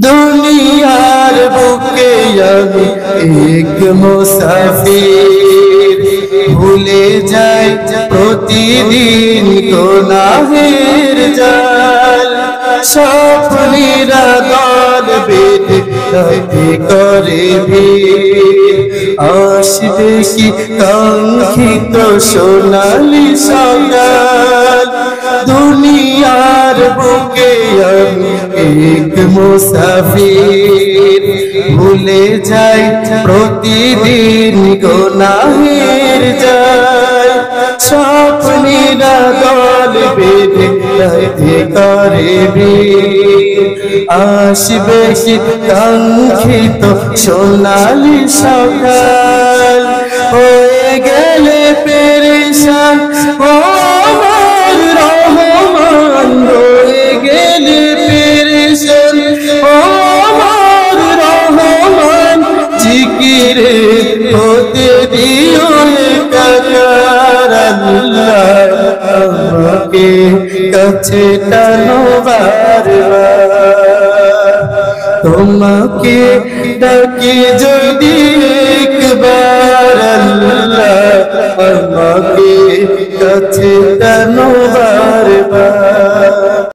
দুনিয়ার বুকে আমি এক মুসাফির, ভুলে যাই প্রতিদিন গুনাহের জাল। স্বপ্নেরা দল বেঁধে রাতে করে ভিড়, আসবে কি কাঙ্ক্ষিত সোনালি সকাল। দুনিয়ার বুকে আমি এক মুসাফির, ভুলে যাই প্রতিদিন গুনাহের জাল। স্বপ্নেরা দল বেঁধে রাতে করে ভিড়, আসবে কি কাঙ্ক্ষিত সোনালি সকাল। হয়ে গেলে পেরেশান ও আমার রহমান, হয়ে গেলে পেরেশান ও আমার রহমান। জিকিরে হতে দিও একাকার আল্লাহ, আমাকে কাছে টানো বারবার। তোমাকে ডাকি যদি একবার আল্লাহ, আমাকে কাছে